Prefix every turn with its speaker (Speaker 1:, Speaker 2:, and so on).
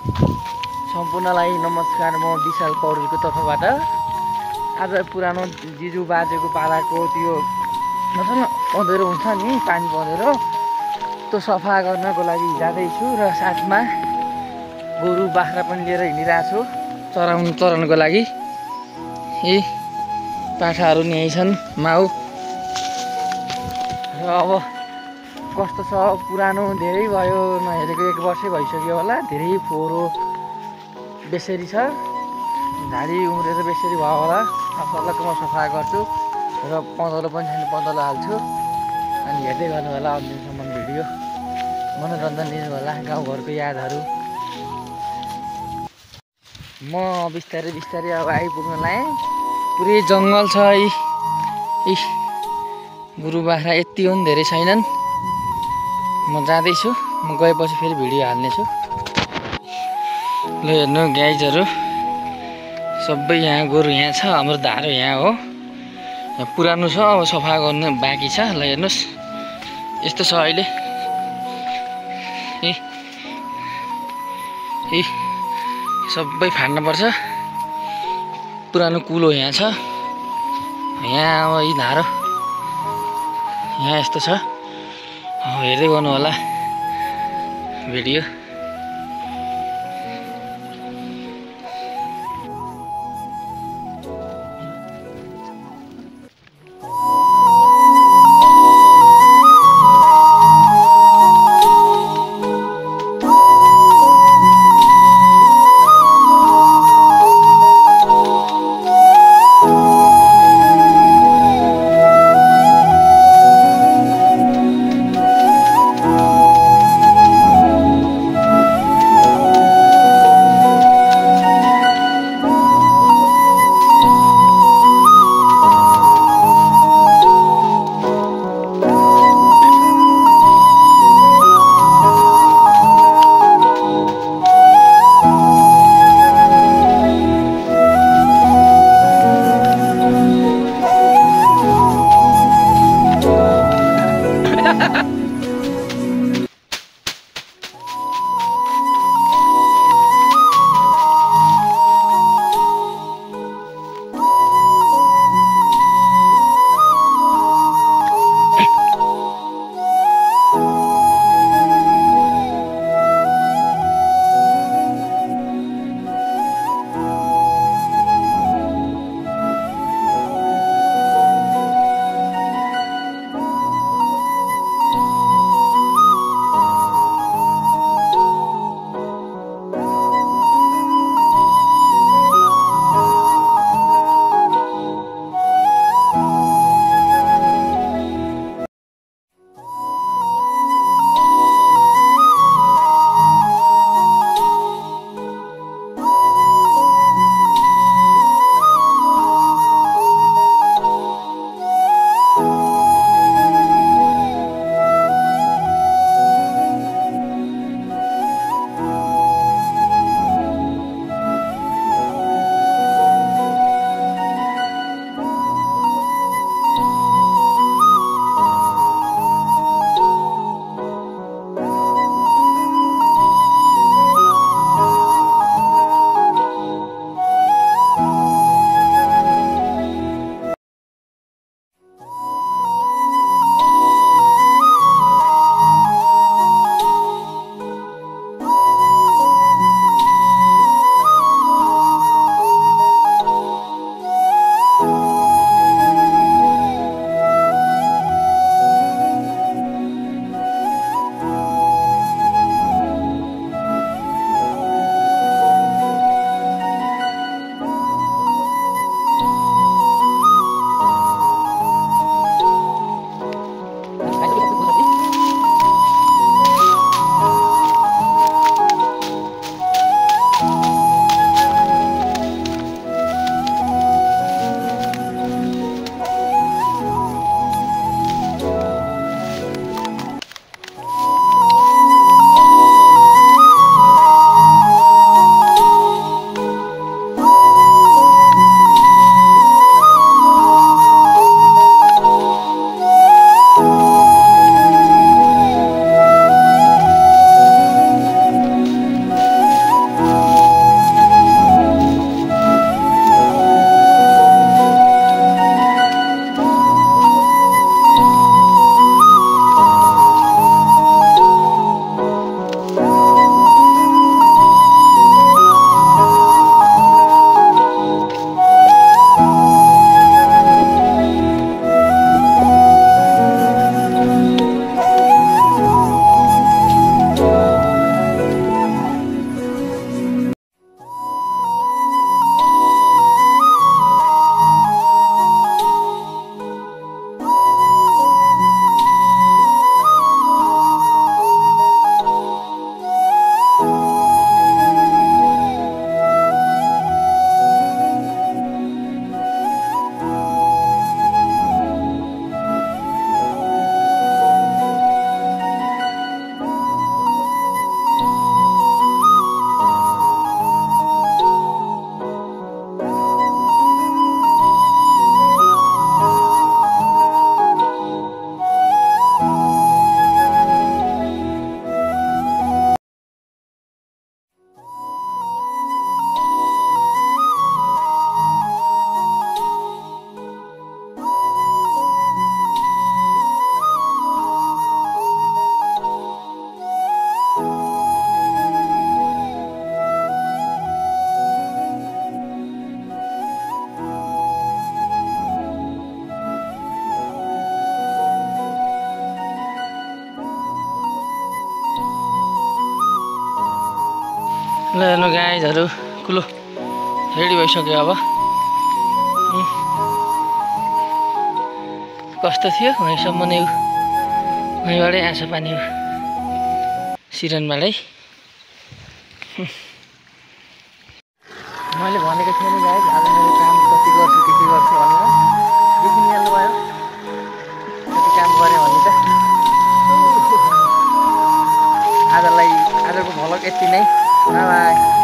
Speaker 1: सम्पूर्णलाई नमस्कार। म विशाल पौडेलको तर्फबाट आज पुरानो जिजु बाजेको पालाको त्यो पँधेरो हुन्छ नि, पानी पँधेरो, त्यो सफा गर्नको लागि जाँदैछु र साथमा गोरु बाख्रा पनि लिएर हिँडिरहेको छु चराउनको लागि। यी पाठाहरू नि यही छन् माउ। र अब कस्तो छ, पुरानो धेरै भयो नहेरेको, 1 वर्षै भइसक्यो होला। धेरै फोहोरो बेसरी छ, झाडी उम्रेर बेसरी भयो होला। सल्लाहको म सफा गर्छु र पँधेरो पनि छैन, पँधेरो हाल्छु। अनि हेर्दै गर्नु होला अन्तिमसम्म भिडियो, मनोरञ्जन लिनु होला गाउँघरको यादहरू। म बिस्तारै बिस्तारै अब आइपुग्न लाएँ। पुरै जङ्गल छ। यी गोरु बाख्रा यति पनि धेरै छैनन्। म जाँदैछु, म गएपछि फेरि भिडियो हाल्नेछु। ल हेर्नु गाइजहरू, सबै यहाँ गोरु यहाँ छ, हाम्रो धारो यहाँ हो। यहाँ पुरानो छ, अब सफा गर्नु बाँकी छ। ल हेर्नुहोस्, यस्तो छ अहिले। सबै फाड्नुपर्छ। पुरानो कुलो यहाँ छ। यहाँ अब यी धारो यहाँ यस्तो छ। हेर्दै गर्नु होला भिडियो। ल हेर्नु गाइजहरू कुलो रेडी भइसक्यो अब कस्तो थियो वहीँसम्म नै वहीँबाटै आँसु पानी हो सिरनबाटै मैले भनेको थिएँ नि गाइज आज मेरो काम कति गर्छु त्यति गर्छु भनेर देखिहाल्नु भयो कति काम गरेँ भने त आजको भ्लग यति नै बाइ